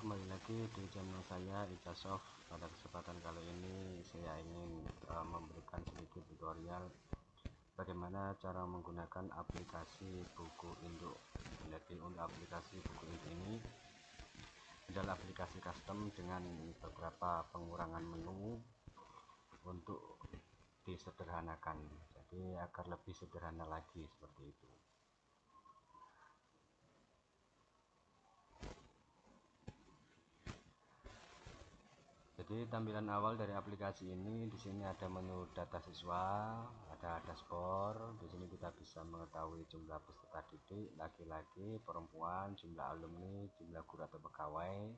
kembali lagi di channel saya Ijasoft. Pada kesempatan kali ini saya ingin memberikan sedikit tutorial bagaimana cara menggunakan aplikasi buku induk. Jadi untuk aplikasi buku induk ini adalah aplikasi custom dengan beberapa pengurangan menu untuk disederhanakan, jadi agar lebih sederhana lagi seperti itu. Jadi tampilan awal dari aplikasi ini, di sini ada menu data siswa, ada dashboard. Di sini kita bisa mengetahui jumlah peserta didik, laki-laki, perempuan, jumlah alumni, jumlah guru atau pegawai,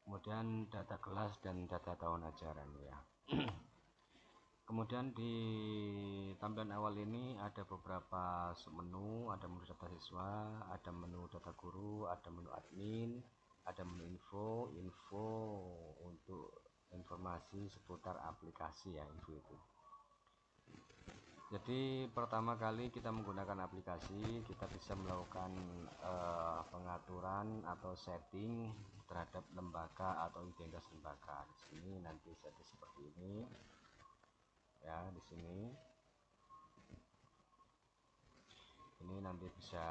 kemudian data kelas dan data tahun ajaran ya. Kemudian di tampilan awal ini ada beberapa submenu, ada menu data siswa, ada menu data guru, ada menu admin, ada menu info untuk informasi seputar aplikasi ya, info itu. Jadi pertama kali kita menggunakan aplikasi, kita bisa melakukan pengaturan atau setting terhadap lembaga atau identitas lembaga. Di sini nanti setting seperti ini ya. Di sini ini nanti bisa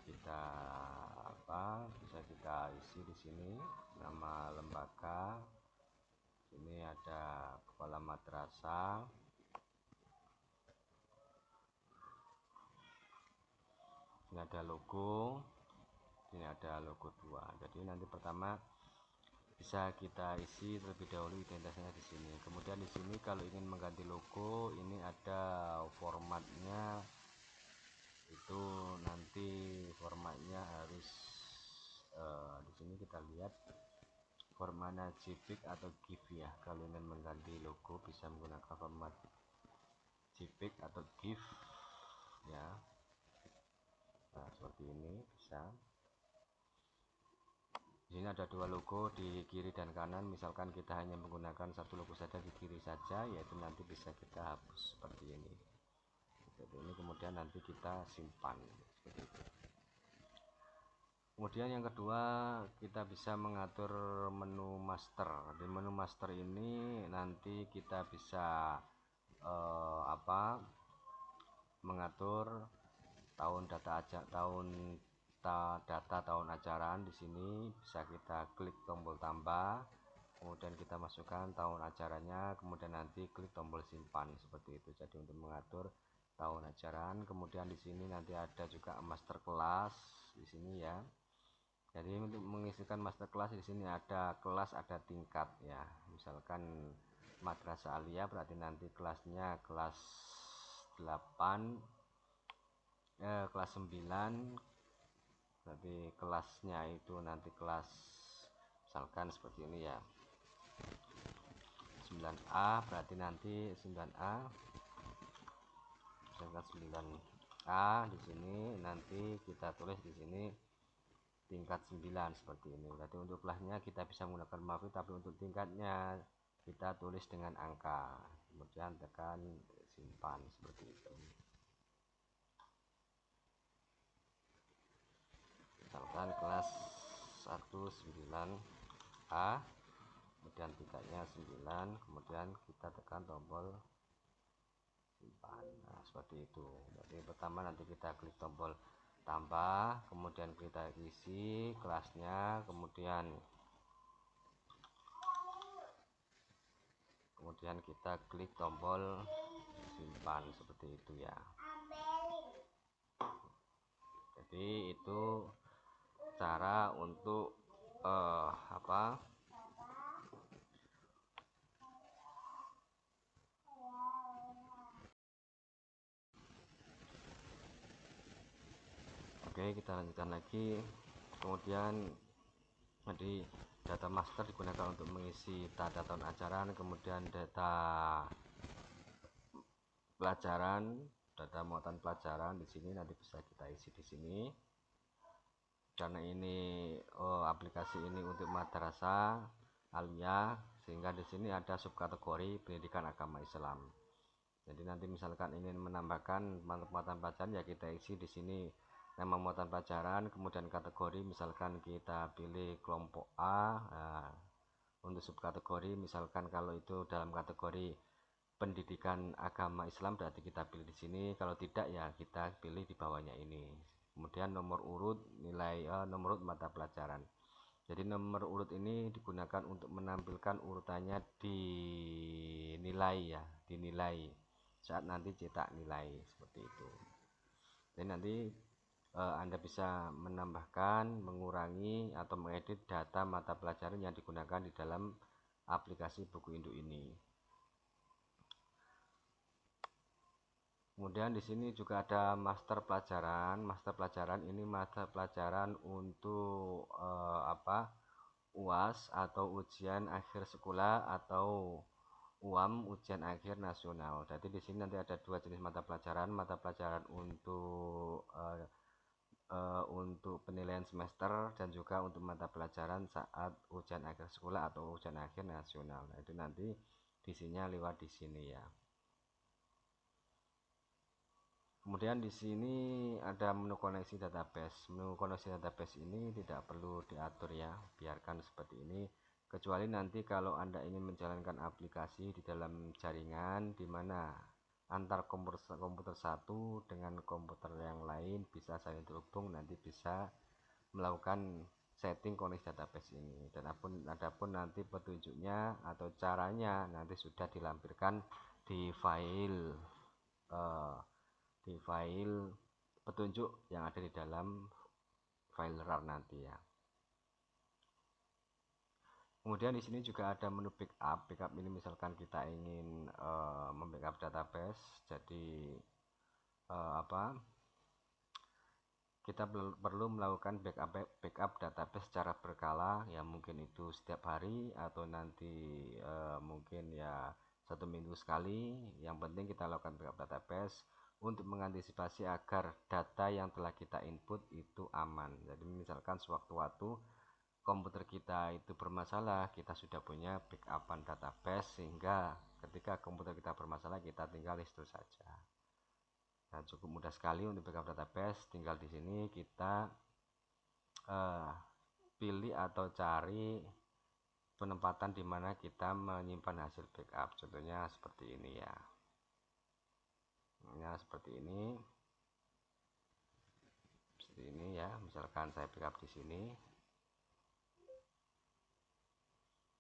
kita isi di sini nama lembaga. Ini ada kepala madrasah, ini ada logo, ini ada logo 2. Jadi nanti pertama bisa kita isi terlebih dahulu identitasnya di sini. Kemudian di sini kalau ingin mengganti logo, ini ada formatnya. Itu nanti formatnya harus di sini kita lihat formatnya JPEG atau GIF ya. Kalau ingin mengganti logo bisa menggunakan format JPEG atau GIF ya. Nah seperti ini bisa. Di sini ada dua logo di kiri dan kanan. Misalkan kita hanya menggunakan satu logo saja di kiri saja, yaitu nanti bisa kita hapus seperti ini. Seperti ini, kemudian nanti kita simpan seperti itu. Kemudian yang kedua, kita bisa mengatur menu master. Di menu master ini nanti kita bisa mengatur data tahun ajaran. Di sini bisa kita klik tombol tambah, kemudian kita masukkan tahun ajarannya, kemudian nanti klik tombol simpan seperti itu. Jadi untuk mengatur tahun ajaran. Kemudian di sini nanti ada juga master kelas di sini ya. Jadi untuk mengisikan master kelas di sini ada kelas, ada tingkat ya. Misalkan madrasah aliyah berarti nanti kelasnya kelas 8, kelas 9, berarti kelasnya itu nanti kelas, misalkan seperti ini ya, 9A, berarti nanti 9A, misalkan 9A di sini nanti kita tulis di sini tingkat 9 seperti ini. Berarti untuk kelasnya kita bisa menggunakan mafi, tapi untuk tingkatnya kita tulis dengan angka, kemudian tekan simpan seperti itu. Misalkan kelas 1 9A, kemudian tingkatnya 9, kemudian kita tekan tombol simpan. Nah seperti itu. Jadi pertama nanti kita klik tombol tambah, kemudian kita isi kelasnya, kemudian kita klik tombol simpan seperti itu ya. Jadi itu cara untuk Oke, kita lanjutkan lagi. Kemudian jadi data master digunakan untuk mengisi data tahun ajaran, kemudian data pelajaran, data muatan pelajaran di sini nanti bisa kita isi di sini. Karena ini aplikasi ini untuk madrasah aliyah, sehingga di sini ada subkategori pendidikan agama Islam. Jadi nanti misalkan ingin menambahkan muatan pelajaran ya kita isi di sini nama muatan pelajaran, kemudian kategori, misalkan kita pilih kelompok A. Nah, untuk subkategori misalkan kalau itu dalam kategori pendidikan agama Islam berarti kita pilih di sini, kalau tidak ya kita pilih di bawahnya ini. Kemudian nomor urut nilai nomor urut mata pelajaran. Jadi nomor urut ini digunakan untuk menampilkan urutannya di nilai ya, dinilai saat nanti cetak nilai seperti itu. Jadi nanti Anda bisa menambahkan, mengurangi, atau mengedit data mata pelajaran yang digunakan di dalam aplikasi buku induk ini. Kemudian di sini juga ada master pelajaran. Master pelajaran ini master pelajaran untuk UAS atau ujian akhir sekolah atau UAM, ujian akhir nasional. Jadi di sini nanti ada dua jenis mata pelajaran untuk penilaian semester dan juga untuk mata pelajaran saat ujian akhir sekolah atau ujian akhir nasional. Nah, itu nanti isinya lewat di sini ya. Kemudian di sini ada menu koneksi database. Menu koneksi database ini tidak perlu diatur ya, biarkan seperti ini. Kecuali nanti kalau Anda ingin menjalankan aplikasi di dalam jaringan di mana antar komputer satu dengan komputer yang lain bisa saling terhubung, nanti bisa melakukan setting koneksi database ini. Dan adapun nanti petunjuknya atau caranya nanti sudah dilampirkan di eh, file petunjuk yang ada di dalam file RAR nanti ya. Kemudian di sini juga ada menu backup. Backup ini misalkan kita ingin membackup database, jadi kita perlu melakukan backup database secara berkala ya, mungkin itu setiap hari atau nanti mungkin ya 1 minggu sekali. Yang penting kita lakukan backup database untuk mengantisipasi agar data yang telah kita input itu aman. Jadi misalkan sewaktu-waktu komputer kita itu bermasalah, kita sudah punya backupan database sehingga ketika komputer kita bermasalah kita tinggal restore saja. Nah, cukup mudah sekali untuk backup database. Tinggal di sini kita pilih atau cari penempatan di mana kita menyimpan hasil backup. Contohnya seperti ini ya. Nah, seperti ini. Seperti ini ya. Misalkan saya backup di sini.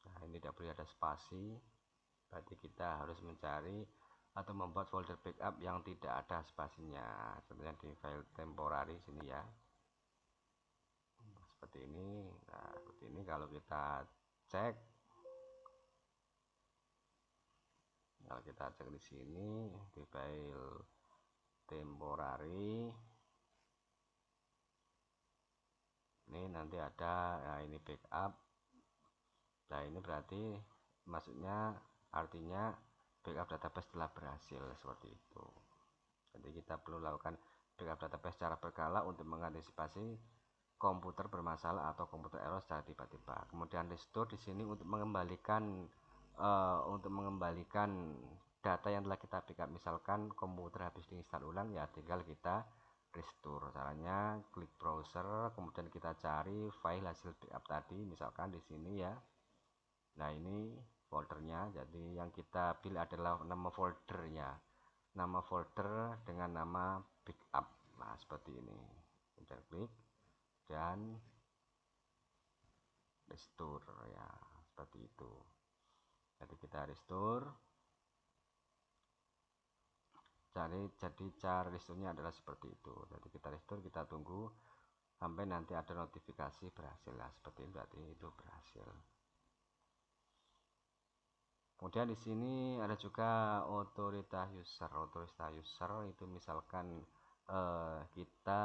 Nah, ini tidak boleh ada spasi. Berarti kita harus mencari atau membuat folder backup yang tidak ada spasinya. Contohnya di file temporary sini ya. Seperti ini. Nah, seperti ini kalau kita cek, di sini di file temporary ini nanti ada ya, ini backup. Nah, ini berarti maksudnya artinya backup database telah berhasil seperti itu. Jadi kita perlu lakukan backup database secara berkala untuk mengantisipasi komputer bermasalah atau komputer error secara tiba-tiba. Kemudian restore di sini untuk mengembalikan data yang telah kita backup. Misalkan komputer habis diinstal ulang ya tinggal kita restore. Caranya klik browser, kemudian kita cari file hasil backup tadi, misalkan di sini ya. Nah, ini foldernya. Jadi yang kita pilih adalah nama foldernya, nama folder dengan nama backup. Nah, seperti ini. Kemudian klik dan restore ya, seperti itu. Jadi kita restore. Jadi cara restore-nya adalah seperti itu. Jadi kita restore, kita tunggu sampai nanti ada notifikasi berhasil lah, seperti itu, berarti itu berhasil. Kemudian di sini ada juga otoritas user. Otoritas user itu misalkan kita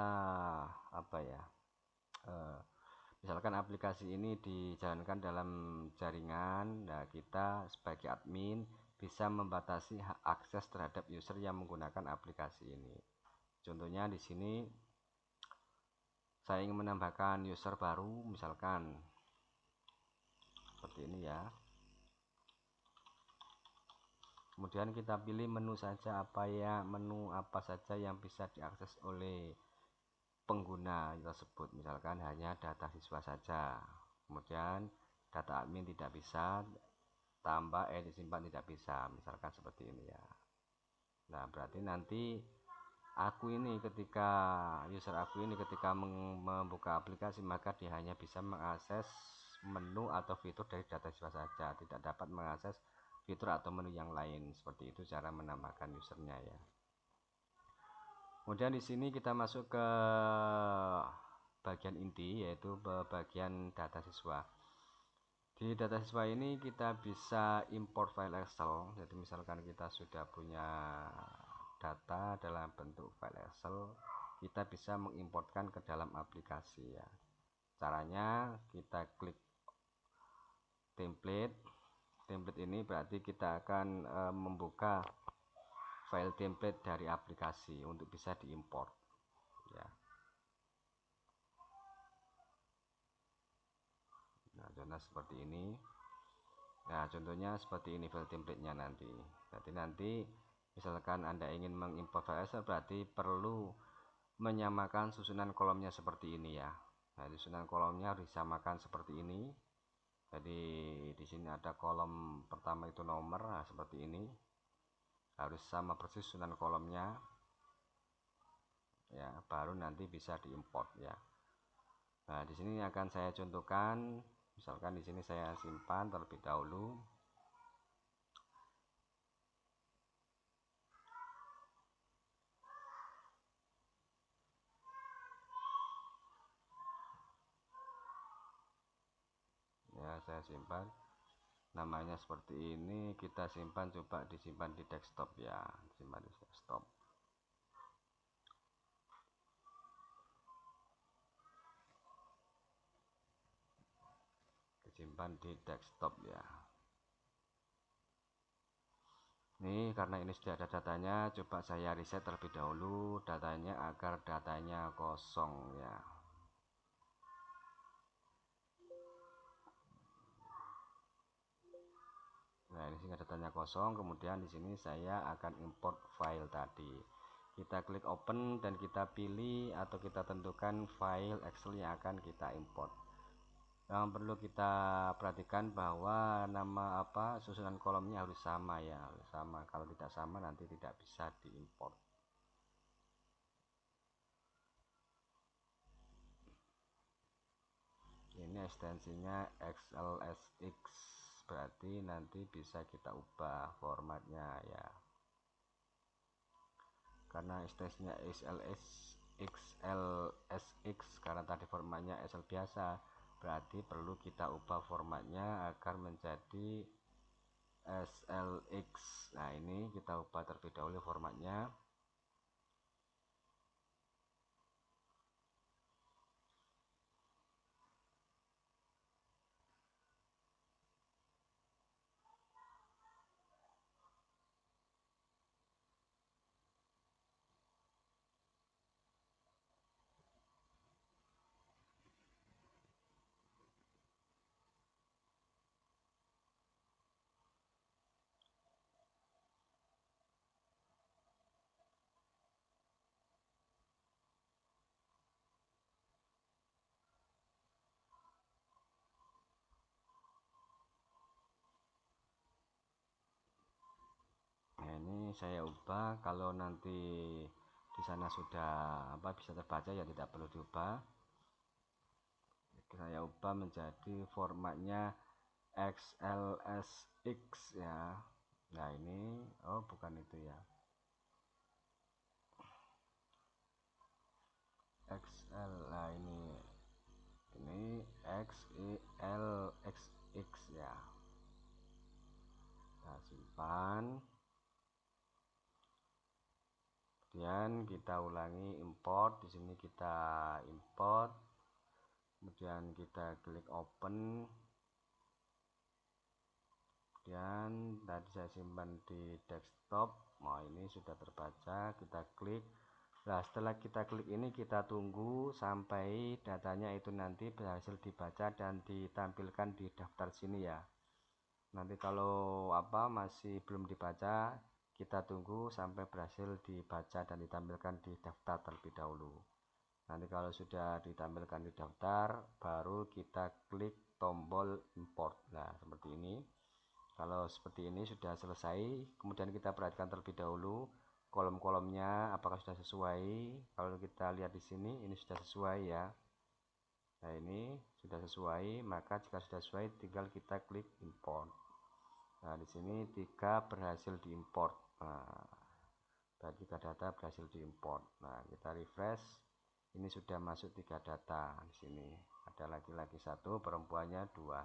misalkan aplikasi ini dijalankan dalam jaringan. Nah, kita sebagai admin bisa membatasi hak akses terhadap user yang menggunakan aplikasi ini. Contohnya di sini saya ingin menambahkan user baru, misalkan seperti ini ya. Kemudian kita pilih menu saja menu apa saja yang bisa diakses oleh pengguna tersebut, misalkan hanya data siswa saja, kemudian data admin tidak bisa, tambah disimpan tidak bisa, misalkan seperti ini ya. Nah berarti nanti user aku ini ketika membuka aplikasi, maka dia hanya bisa mengakses menu atau fitur dari data siswa saja, tidak dapat mengakses fitur atau menu yang lain. Seperti itu cara menambahkan usernya ya. Kemudian di sini kita masuk ke bagian inti, yaitu bagian data siswa. Di data siswa ini kita bisa import file Excel. Jadi misalkan kita sudah punya data dalam bentuk file Excel, kita bisa mengimportkan ke dalam aplikasi ya. Caranya kita klik template. Template ini berarti kita akan membuka file template dari aplikasi untuk bisa diimport ya. Nah contoh seperti ini. Nah contohnya seperti ini file template-nya nanti. Jadi nanti misalkan Anda ingin mengimport file Excel, berarti perlu menyamakan susunan kolomnya seperti ini ya. Nah susunan kolomnya harus disamakan seperti ini. Jadi di sini ada kolom pertama itu nomor, nah seperti ini. Harus sama persis susunan kolomnya. Ya, baru nanti bisa diimport ya. Nah, di sini akan saya contohkan. Misalkan di sini saya simpan terlebih dahulu. Ya, saya simpan. Namanya seperti ini, kita simpan, coba disimpan di desktop ya. Simpan di desktop. Disimpan di desktop ya. Ini karena ini sudah ada datanya, coba saya reset terlebih dahulu datanya agar datanya kosong ya. Nah, ini sehingga datanya kosong, kemudian di sini saya akan import file tadi. Kita klik open dan kita pilih atau kita tentukan file Excel yang akan kita import. Yang perlu kita perhatikan bahwa susunan kolomnya harus sama ya, harus sama. Kalau tidak sama nanti tidak bisa diimport. Ini ekstensinya XLSX, berarti nanti bisa kita ubah formatnya ya. Karena ekstensinya XLSX karena tadi formatnya Excel biasa, berarti perlu kita ubah formatnya agar menjadi SLX. Nah ini kita ubah terlebih dahulu formatnya. Nah ini saya ubah, kalau nanti di sana sudah bisa terbaca ya tidak perlu diubah. Saya ubah menjadi formatnya XLSX ya. Nah ini bukan itu ya, XL. Nah ini XLXX ya. Kita simpan, kemudian kita ulangi import. Di sini kita import, kemudian kita klik open. Kemudian tadi saya simpan di desktop. Nah ini sudah terbaca, kita klik. Nah setelah kita klik ini kita tunggu sampai datanya itu nanti berhasil dibaca dan ditampilkan di daftar sini ya. Nanti kalau masih belum dibaca, kita tunggu sampai berhasil dibaca dan ditampilkan di daftar terlebih dahulu. Nanti kalau sudah ditampilkan di daftar, baru kita klik tombol import. Nah, seperti ini. Kalau seperti ini sudah selesai, kemudian kita perhatikan terlebih dahulu kolom-kolomnya apakah sudah sesuai. Kalau kita lihat di sini, ini sudah sesuai ya. Nah, ini sudah sesuai, maka jika sudah sesuai tinggal kita klik import. Nah, di sini 3 berhasil diimport. Nah, berarti 3 data berhasil diimport. Nah, kita refresh. Ini sudah masuk 3 data. Di sini ada laki-laki 1, perempuannya 2.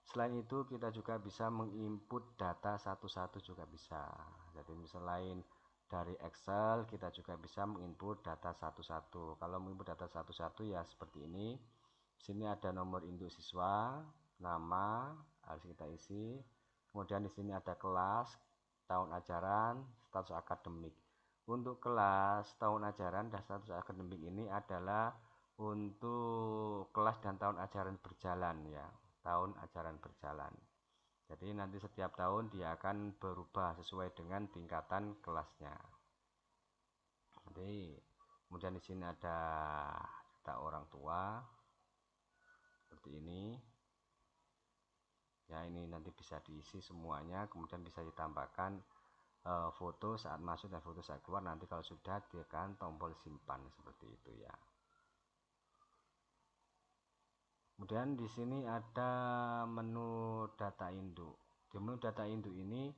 Selain itu kita juga bisa menginput data satu-satu juga bisa. Jadi selain dari Excel kita juga bisa menginput data satu-satu. Kalau menginput data satu-satu ya seperti ini. Di sini ada nomor induk siswa, nama harus kita isi. Kemudian di sini ada kelas, tahun ajaran, status akademik. Untuk kelas, tahun ajaran, dan status akademik ini adalah untuk kelas dan tahun ajaran berjalan ya. Tahun ajaran berjalan. Jadi nanti setiap tahun dia akan berubah sesuai dengan tingkatan kelasnya. Jadi kemudian di sini ada data orang tua seperti ini. Ya, ini nanti bisa diisi semuanya, kemudian bisa ditambahkan foto saat masuk dan foto saat keluar. Nanti kalau sudah tekan tombol simpan seperti itu ya. Kemudian di sini ada menu data induk. Di menu data induk ini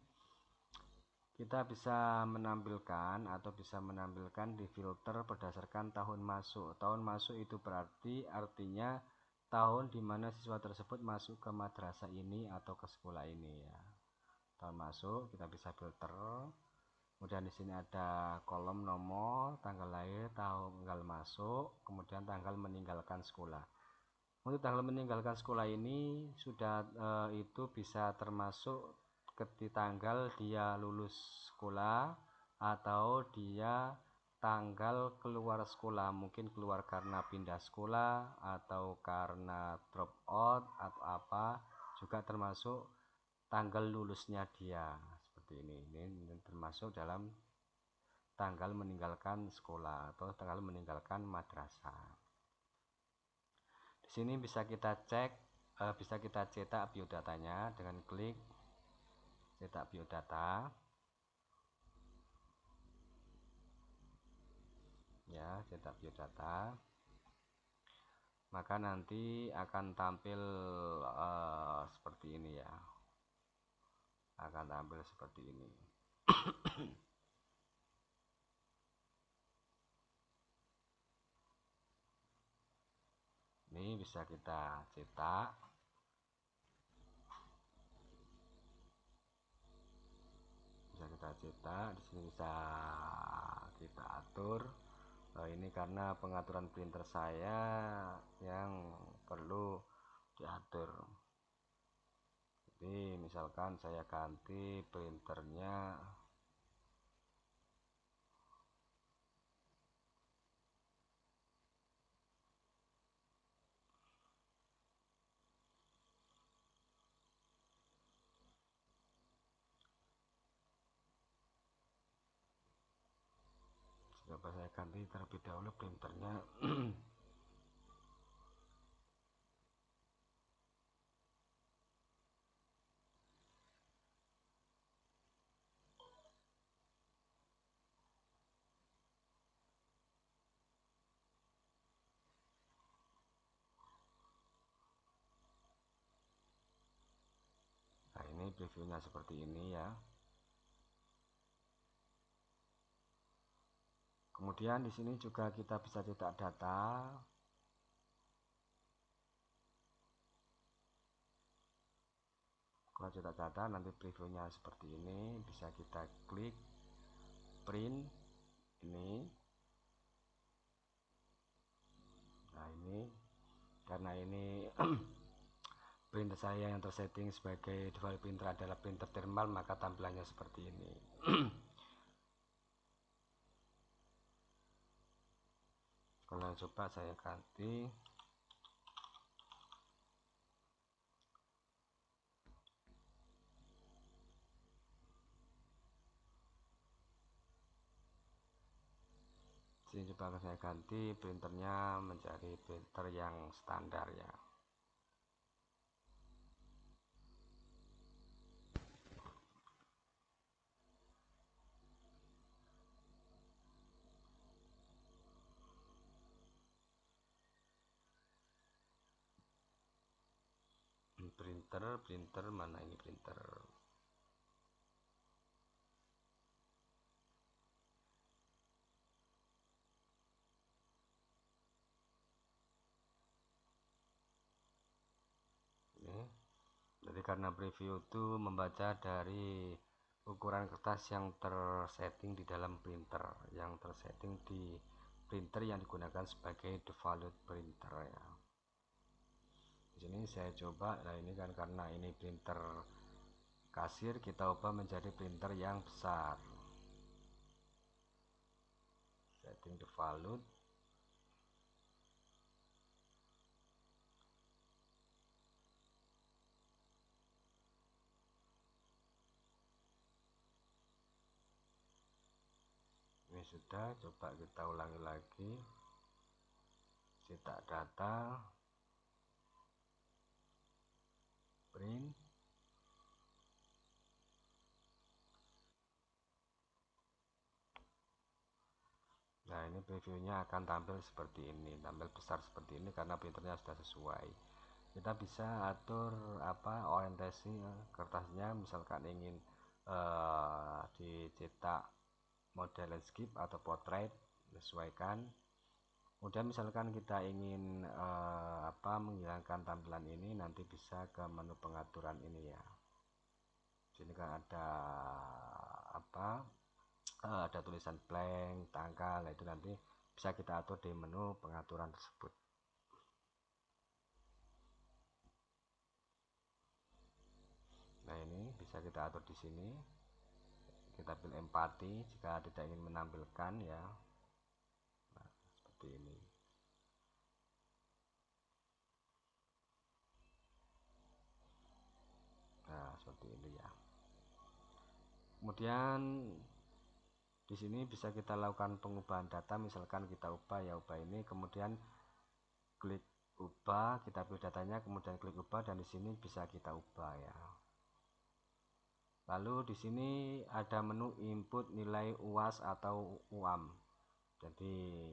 kita bisa menampilkan atau bisa menampilkan di filter berdasarkan tahun masuk. Tahun masuk itu berarti artinya tahun di mana siswa tersebut masuk ke madrasah ini atau ke sekolah ini ya. Tahun masuk kita bisa filter. Kemudian di sini ada kolom nomor, tanggal lahir, tanggal masuk, kemudian tanggal meninggalkan sekolah. Untuk tanggal meninggalkan sekolah ini sudah itu bisa termasuk di tanggal dia lulus sekolah atau dia tanggal keluar sekolah, mungkin keluar karena pindah sekolah atau karena drop out atau apa, juga termasuk tanggal lulusnya dia seperti ini termasuk dalam tanggal meninggalkan sekolah atau tanggal meninggalkan madrasah. Di sini bisa kita cek, bisa kita cetak biodatanya dengan klik cetak biodata. Ya, cetak biodata. Maka nanti akan tampil seperti ini ya. Akan tampil seperti ini. Ini bisa kita cetak. Bisa kita cetak, di sini bisa kita atur. Ini karena pengaturan printer saya yang perlu diatur. Jadi misalkan saya ganti printernya, coba saya ganti terlebih dahulu printernya. Nah, ini previewnya seperti ini ya. Kemudian di sini juga kita bisa cetak data. Kalau cetak data nanti previewnya seperti ini, bisa kita klik print ini. Nah, ini karena ini printer saya yang tersetting sebagai default printer adalah printer thermal, maka tampilannya seperti ini. Kalau coba saya ganti, sini bakal saya ganti printernya menjadi printer yang standar ya. Printer mana ini printer? Ini. Jadi karena preview itu membaca dari ukuran kertas yang tersetting di dalam printer, yang tersetting di printer yang digunakan sebagai default printer ya. Di sini saya coba, nah ini kan karena ini printer kasir, kita ubah menjadi printer yang besar. Setting default. Ini sudah, coba kita ulangi lagi. Cetak data, print. Nah ini previewnya akan tampil seperti ini, tampil besar seperti ini karena printernya sudah sesuai. Kita bisa atur orientasi kertasnya, misalkan ingin dicetak model landscape atau portrait, sesuaikan. Kemudian misalkan kita ingin menghilangkan tampilan ini, nanti bisa ke menu pengaturan ini ya. Sini kan ada ada tulisan blank, tanggal, itu nanti bisa kita atur di menu pengaturan tersebut. Nah ini bisa kita atur di sini. Kita pilih empati jika tidak ingin menampilkan ya. Nah, seperti ini. Nah seperti ini ya. Kemudian di sini bisa kita lakukan pengubahan data, misalkan kita ubah ini, kemudian klik ubah, kita pilih datanya, kemudian klik ubah, dan di sini bisa kita ubah ya. Lalu di sini ada menu input nilai UAS atau UAM. Jadi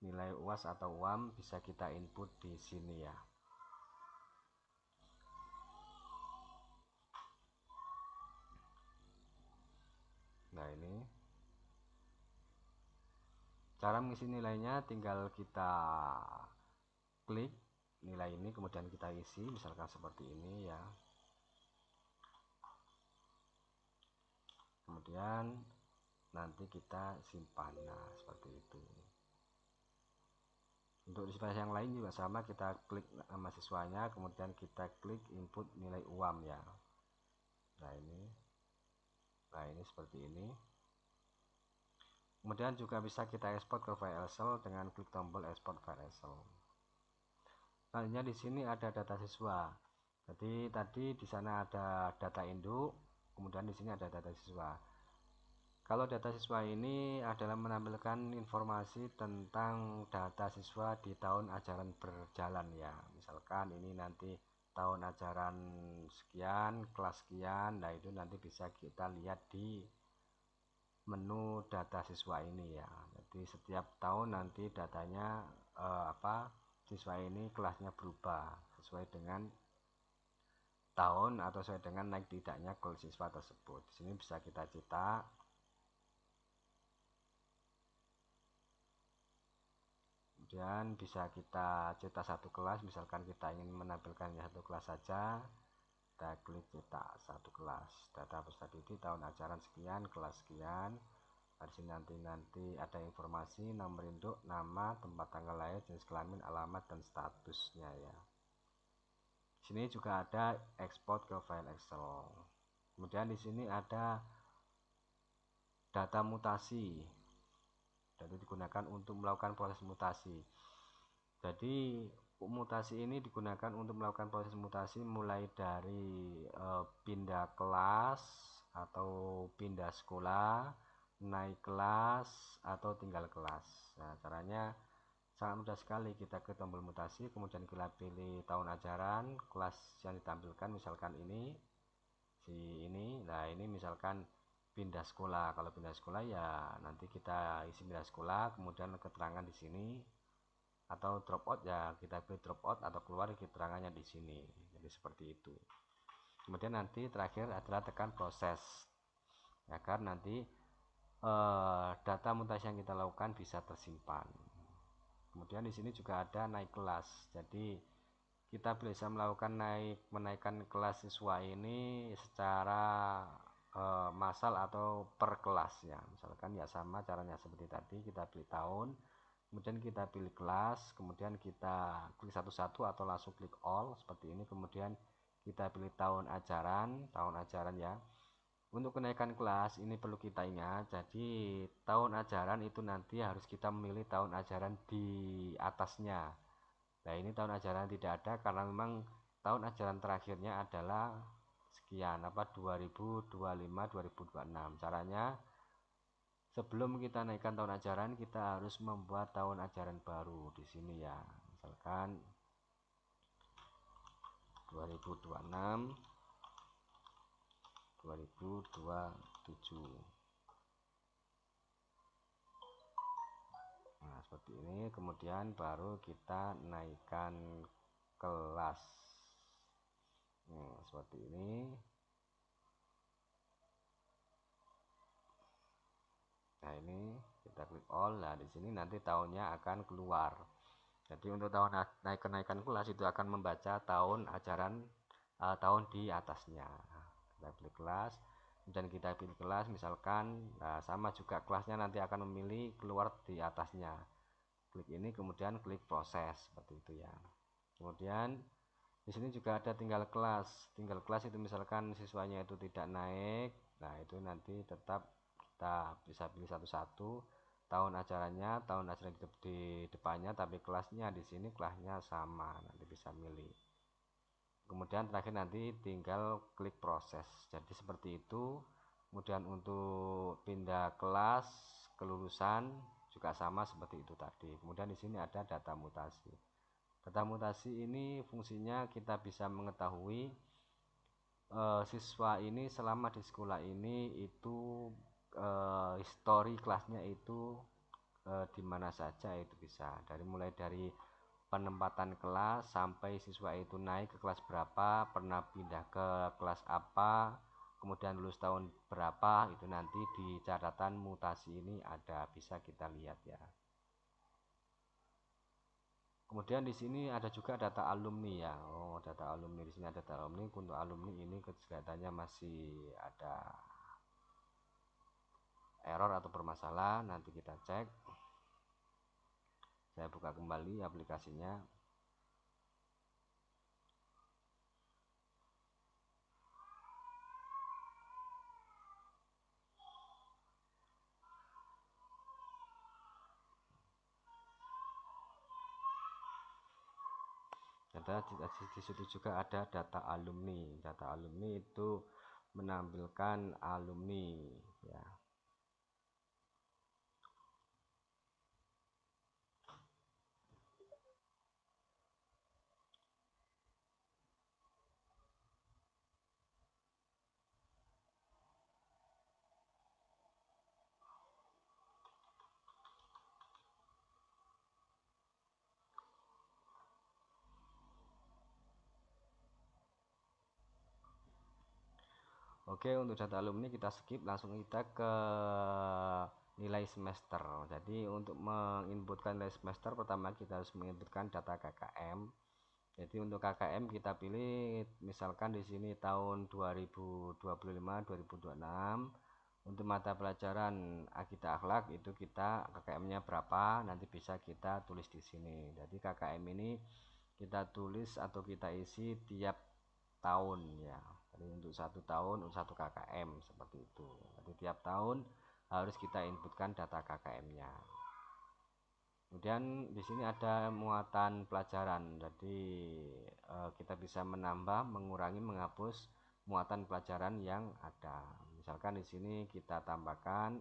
nilai UAS atau UAM bisa kita input di sini ya. Nah ini cara mengisi nilainya, tinggal kita klik nilai ini, kemudian kita isi, misalkan seperti ini ya. Kemudian nanti kita simpan, nah seperti itu. Untuk display yang lain juga sama, kita klik nama siswanya, kemudian kita klik input nilai UAM ya. Nah ini seperti ini. Kemudian juga bisa kita ekspor ke file Excel dengan klik tombol ekspor file Excel. Selanjutnya di sini ada data siswa. Jadi tadi di sana ada data induk, kemudian di sini ada data siswa. Kalau data siswa ini adalah menampilkan informasi tentang data siswa di tahun ajaran berjalan ya. Misalkan ini nanti tahun ajaran sekian, kelas sekian, nah itu nanti bisa kita lihat di menu data siswa ini ya. Jadi setiap tahun nanti datanya siswa ini kelasnya berubah sesuai dengan tahun atau sesuai dengan naik tidaknya kelas siswa tersebut. Di sini bisa kita cetak. Kemudian bisa kita cetak satu kelas, misalkan kita ingin menampilkan satu kelas saja, kita klik cetak satu kelas. Data peserta didik tahun ajaran sekian, kelas sekian. Di sini nanti ada informasi nomor induk, nama, tempat tanggal lahir, jenis kelamin, alamat, dan statusnya ya. Di sini juga ada ekspor ke file Excel. Kemudian di sini ada data mutasi. Jadi digunakan untuk melakukan proses mutasi. Jadi mutasi ini digunakan untuk melakukan proses mutasi mulai dari pindah kelas atau pindah sekolah, naik kelas atau tinggal kelas. Nah, caranya sangat mudah sekali. Kita ke tombol mutasi, kemudian kita pilih tahun ajaran, kelas yang ditampilkan misalkan ini ini. Nah, ini misalkan pindah sekolah. Kalau pindah sekolah ya nanti kita isi pindah sekolah, kemudian keterangan di sini, atau drop out ya kita pilih drop out atau keluar, keterangannya di sini. Jadi seperti itu. Kemudian nanti terakhir adalah tekan proses agar nanti data mutasi yang kita lakukan bisa tersimpan. Kemudian di sini juga ada naik kelas. Jadi kita bisa melakukan menaikkan kelas siswa ini secara massal atau per kelas ya. Misalkan ya sama caranya seperti tadi, kita pilih tahun, kemudian kita pilih kelas, kemudian kita klik satu-satu atau langsung klik all seperti ini. Kemudian kita pilih tahun ajaran ya. Untuk kenaikan kelas ini perlu kita ingat, jadi tahun ajaran itu nanti harus kita memilih tahun ajaran di atasnya. Nah, ini tahun ajaran tidak ada karena memang tahun ajaran terakhirnya adalah sekian 2025 2026. Caranya sebelum kita naikkan tahun ajaran, kita harus membuat tahun ajaran baru di sini ya. Misalkan 2026 2027. Nah, seperti ini. Kemudian baru kita naikkan kelas. Seperti ini. Nah, ini kita klik all. Nah, di sini nanti tahunnya akan keluar. Jadi untuk tahun kenaikan kelas itu akan membaca tahun ajaran tahun di atasnya. Kita klik kelas dan kita pilih kelas misalkan. Nah, sama juga kelasnya nanti akan memilih keluar di atasnya. Klik ini kemudian klik proses seperti itu ya. Kemudian di sini juga ada tinggal kelas. Tinggal kelas itu misalkan siswanya itu tidak naik, nah itu nanti tetap kita bisa pilih satu-satu tahun ajarannya, tahun ajaran di depannya, tapi kelasnya di sini kelasnya sama, nanti bisa milih. Kemudian terakhir nanti tinggal klik proses. Jadi seperti itu. Kemudian untuk pindah kelas, kelulusan juga sama seperti itu tadi. Kemudian di sini ada data mutasi. Data mutasi ini fungsinya kita bisa mengetahui siswa ini selama di sekolah ini itu histori kelasnya itu di mana saja, itu bisa mulai dari penempatan kelas sampai siswa itu naik ke kelas berapa, pernah pindah ke kelas apa, kemudian lulus tahun berapa, itu nanti di catatan mutasi ini ada, bisa kita lihat ya. Kemudian di sini ada juga data alumni ya. Oh, data alumni, di sini ada data alumni. Untuk alumni ini kelihatannya masih ada error atau bermasalah. Nanti kita cek. Saya buka kembali aplikasinya. Di situ juga ada data alumni. Data alumni itu menampilkan alumni ya. Oke, untuk data alumni kita skip, langsung kita ke nilai semester. Jadi untuk menginputkan nilai semester, pertama kita harus menginputkan data KKM. Jadi untuk KKM kita pilih misalkan di sini tahun 2025 2026. Untuk mata pelajaran akidah akhlak itu kita KKM-nya berapa, nanti bisa kita tulis di sini. Jadi KKM ini kita tulis atau kita isi tiap tahun ya. Jadi untuk satu tahun untuk satu KKM seperti itu. Jadi tiap tahun harus kita inputkan data KKM-nya. Kemudian di sini ada muatan pelajaran. Jadi kita bisa menambah, mengurangi, menghapus muatan pelajaran yang ada. Misalkan di sini kita tambahkan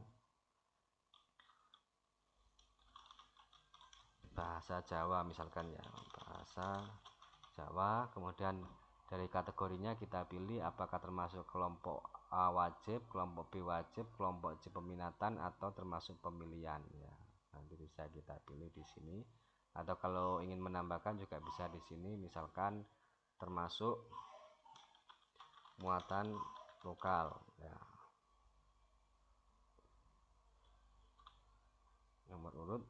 bahasa Jawa misalkan ya, bahasa Jawa. Kemudian dari kategorinya kita pilih apakah termasuk kelompok A wajib, kelompok B wajib, kelompok C peminatan, atau termasuk pemilihan ya. Nanti bisa kita pilih di sini, atau kalau ingin menambahkan juga bisa di sini, misalkan termasuk muatan lokal ya. Nomor urut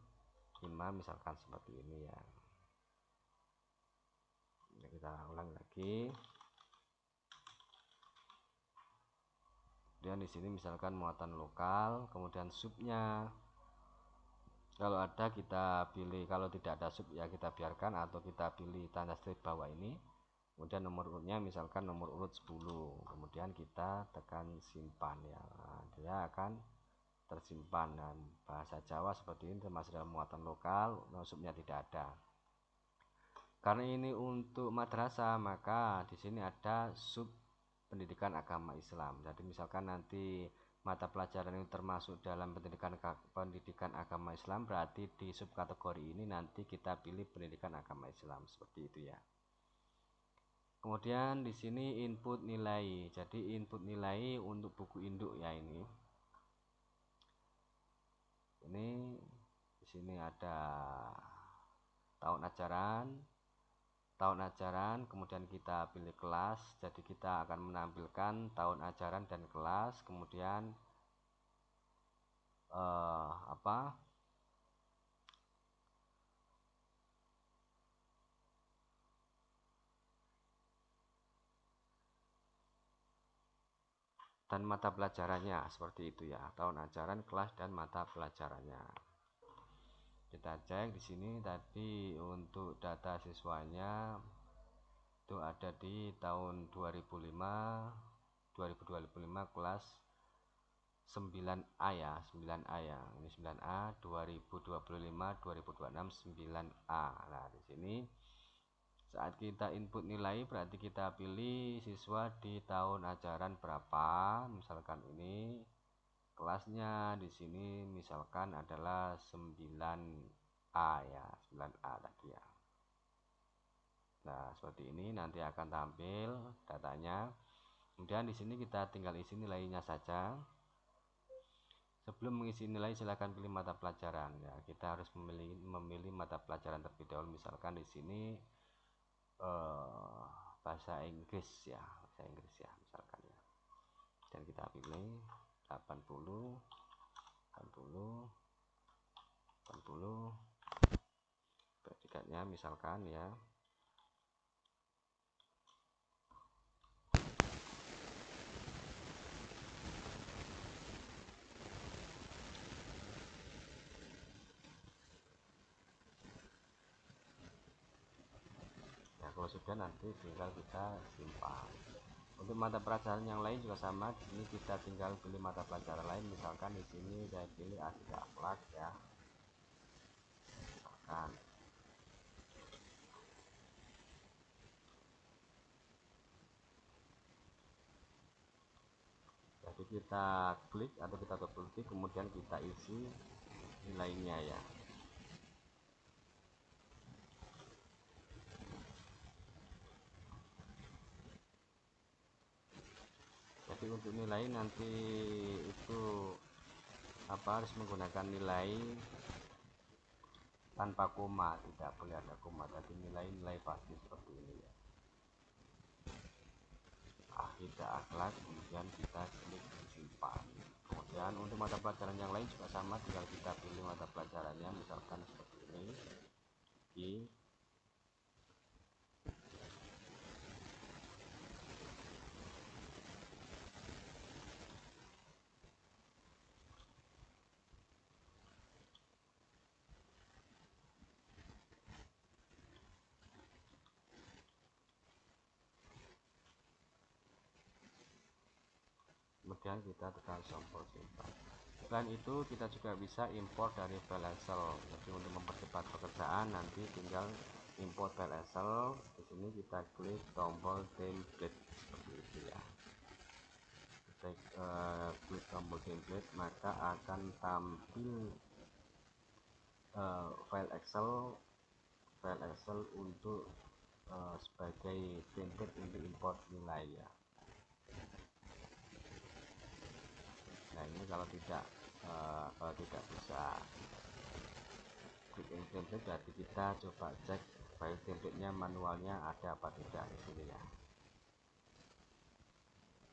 5 misalkan seperti ini ya. Kita ulang lagi. Kemudian di sini misalkan muatan lokal, kemudian subnya kalau ada kita pilih, kalau tidak ada sub ya kita biarkan, atau kita pilih tanda strip bawah ini. Kemudian nomor urutnya misalkan nomor urut 10, kemudian kita tekan simpan ya. Nah, dia akan tersimpan. Dan bahasa Jawa seperti ini termasuk dalam muatan lokal, subnya tidak ada. Karena ini untuk madrasah, maka di sini ada sub pendidikan agama Islam. Jadi misalkan nanti mata pelajaran ini termasuk dalam pendidikan agama Islam, berarti di subkategori ini nanti kita pilih pendidikan agama Islam seperti itu ya. Kemudian di sini input nilai. Jadi input nilai untuk buku induk ya ini. Ini di sini ada tahun ajaran, kemudian kita pilih kelas. Jadi kita akan menampilkan tahun ajaran dan kelas, kemudian dan mata pelajarannya seperti itu ya. Tahun ajaran, kelas, dan mata pelajarannya. Kita cek di sini tadi untuk data siswanya itu ada di tahun 2025 kelas 9A ya, 9A ya. Ini 9A 2025 2026 9A. Nah, di sini saat kita input nilai berarti kita pilih siswa di tahun ajaran berapa. Misalkan ini kelasnya di sini misalkan adalah 9A ya, 9A tadi ya. Nah, seperti ini nanti akan tampil datanya. Kemudian di sini kita tinggal isi nilainya saja. Sebelum mengisi nilai silakan pilih mata pelajaran ya. Kita harus memilih mata pelajaran terlebih dahulu. Misalkan di sini bahasa Inggris ya, misalkan ya. Dan kita pilih 80 predikatnya misalkan ya. Kalau sudah nanti tinggal kita simpan. Untuk mata pelajaran yang lain juga sama. Di sini kita tinggal pilih mata pelajaran lain. Misalkan di sini saya pilih akidah akhlak ya. Misalkan. Jadi kita klik atau kita double klik, kemudian kita isi nilainya ya. Jadi untuk nilai nanti itu harus menggunakan nilai tanpa koma, tidak boleh ada koma. Jadi nilai pasti seperti ini ya. Akidah akhlak, kemudian kita klik simpan. Kemudian untuk mata pelajaran yang lain juga sama, tinggal kita pilih mata pelajarannya, misalkan seperti ini. Kemudian kita tekan tombol simpan. Selain itu kita juga bisa import dari file Excel. Jadi untuk mempercepat pekerjaan nanti tinggal import file Excel. Di sini kita klik tombol template seperti itu ya. Kita klik tombol template, maka akan tampil file Excel untuk sebagai template untuk import nilai ya. Nah ini kalau tidak bisa klik ini template, berarti kita coba cek file template-nya manualnya ada apa tidak di sini ya.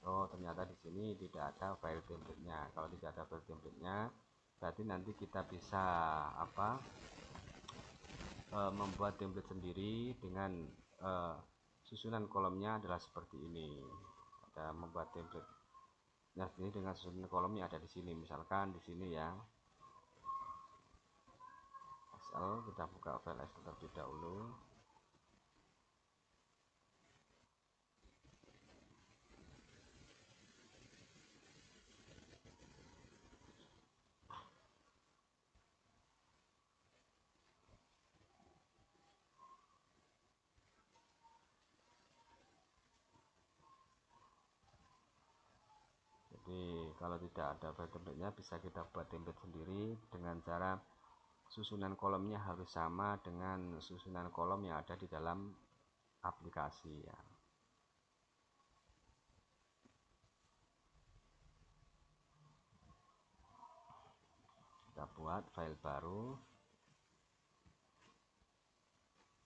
Oh ternyata di sini tidak ada file template-nya. Kalau tidak ada file template-nya, berarti nanti kita bisa membuat template sendiri dengan susunan kolomnya adalah seperti ini. Kita membuat template nah ini dengan susunan kolomnya ada di sini, misalkan di sini ya. Excel, kita buka file Excel terlebih dahulu. Jadi kalau tidak ada file template-nya, bisa kita buat template sendiri dengan cara susunan kolomnya harus sama dengan susunan kolom yang ada di dalam aplikasi ya. Kita buat file baru,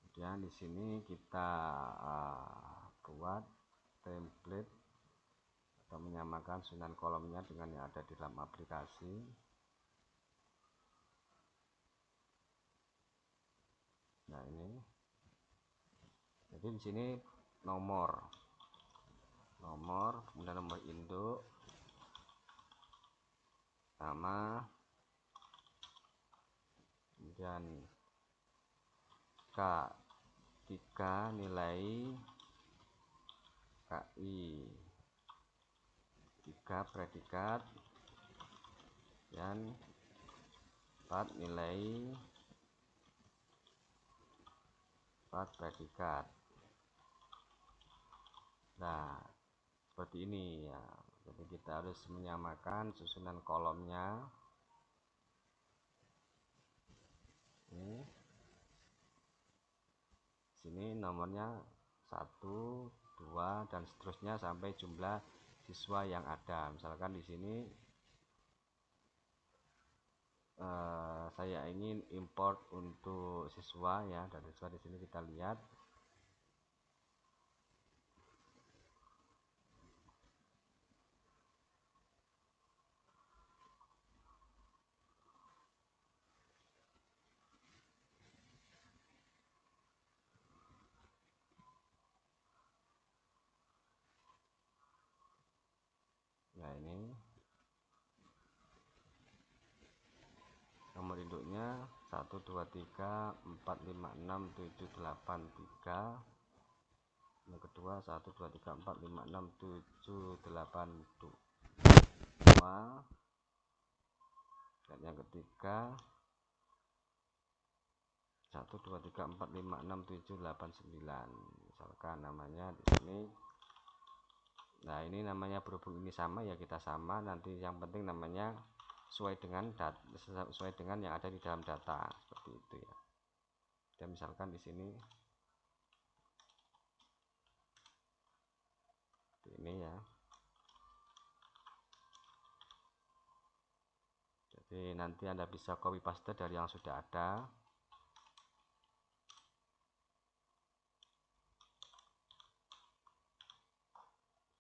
kemudian di sini kita buat template atau menyamakan susunan kolomnya dengan yang ada di dalam aplikasi. Nah ini, jadi di sini nomor, kemudian nomor induk, nama, kemudian K3 nilai KI 3 predikat, dan 4 nilai 4 predikat. Nah seperti ini ya. Jadi kita harus menyamakan susunan kolomnya. Ini sini nomornya 1, 2 dan seterusnya sampai jumlah siswa yang ada. Misalkan di sini saya ingin import untuk siswa ya, dari siswa di sini kita lihat. Nah ini nomor induknya 1, 2, 3, 4, 5, 6, 7, 8, 3. Yang kedua 1, 2, 3, 4, 5, 6, 7, 8, 2. Dan yang ketiga 1, 2, 3, 4, 5, 6, 7, 8, 9. Misalkan namanya di sini. Nah ini namanya berhubung ini sama ya, kita sama. Nanti yang penting namanya sesuai dengan yang ada di dalam data, seperti itu ya. Dan misalkan di sini ini ya. Jadi nanti Anda bisa copy paste dari yang sudah ada.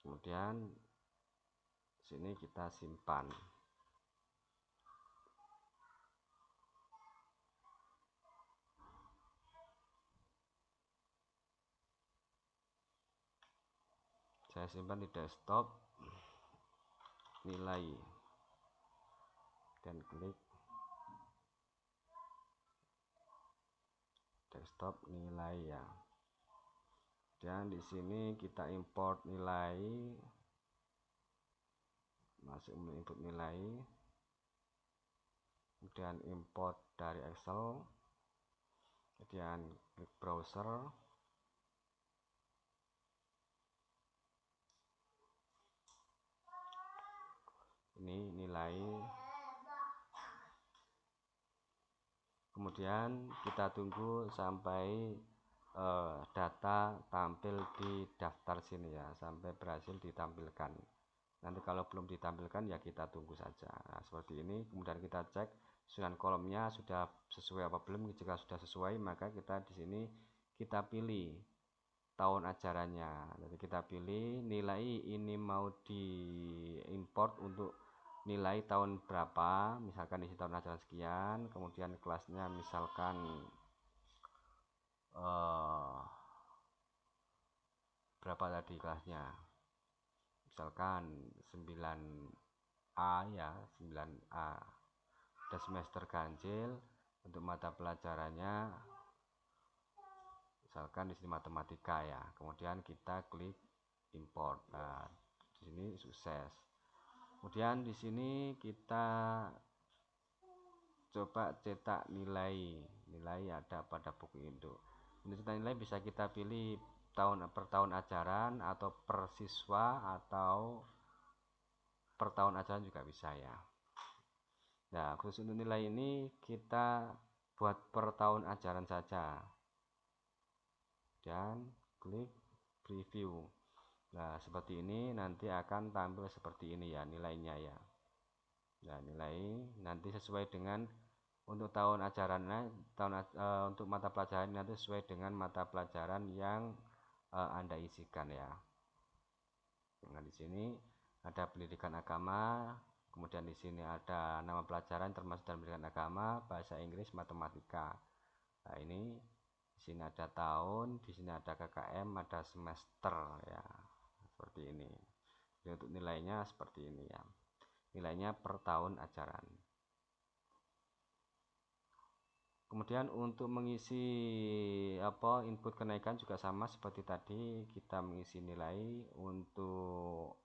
Kemudian sini kita simpan. Saya simpan di desktop, nilai, dan klik desktop nilai ya. Dan di sini kita import nilai, masuk input nilai, kemudian import dari Excel, kemudian klik browser. Ini nilai Kemudian kita tunggu sampai data tampil di daftar sini ya, sampai berhasil ditampilkan. Nanti kalau belum ditampilkan ya kita tunggu saja. Nah, seperti ini. Kemudian kita cek susunan kolomnya sudah sesuai apa belum. Jika sudah sesuai, maka kita di sini kita pilih tahun ajarannya. Jadi kita pilih nilai ini mau diimport untuk nilai tahun berapa, misalkan isi tahun ajaran sekian, kemudian kelasnya misalkan berapa tadi kelasnya, misalkan 9A ya, 9A. Ada semester ganjil. Untuk mata pelajarannya misalkan di sini matematika ya, kemudian kita klik import. Nah, di sini sukses. Kemudian di sini kita coba cetak nilai ada pada buku induk. Untuk cetak nilai bisa kita pilih per tahun ajaran atau per siswa atau per tahun ajaran juga bisa ya. Nah, khusus untuk nilai ini kita buat per tahun ajaran saja dan klik preview. Nah, seperti ini nanti akan tampil seperti ini ya nilainya ya. Nah, nilai nanti sesuai dengan untuk tahun ajarannya, untuk mata pelajaran nanti sesuai dengan mata pelajaran yang Anda isikan ya. Nah, di sini ada pendidikan agama, kemudian di sini ada nama pelajaran termasuk dalam pendidikan agama, bahasa Inggris, matematika. Nah, ini di sini ada tahun, di sini ada KKM, ada semester ya. Seperti ini. Jadi untuk nilainya seperti ini ya. Nilainya per tahun ajaran. Kemudian untuk mengisi input kenaikan juga sama seperti tadi, kita mengisi nilai untuk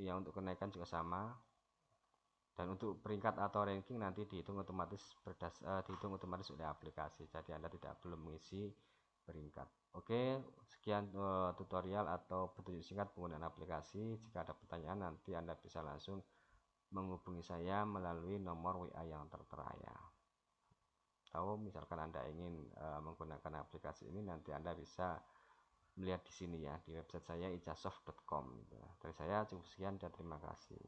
untuk kenaikan juga sama. Dan untuk peringkat atau ranking nanti dihitung otomatis oleh aplikasi. Jadi Anda tidak perlu mengisi peringkat. Oke, sekian tutorial atau petunjuk singkat penggunaan aplikasi. Jika ada pertanyaan nanti Anda bisa langsung menghubungi saya melalui nomor WA yang tertera ya. Atau misalkan Anda ingin menggunakan aplikasi ini, nanti Anda bisa melihat di sini ya, di website saya ijasoft.com. Dari saya cukup sekian dan terima kasih.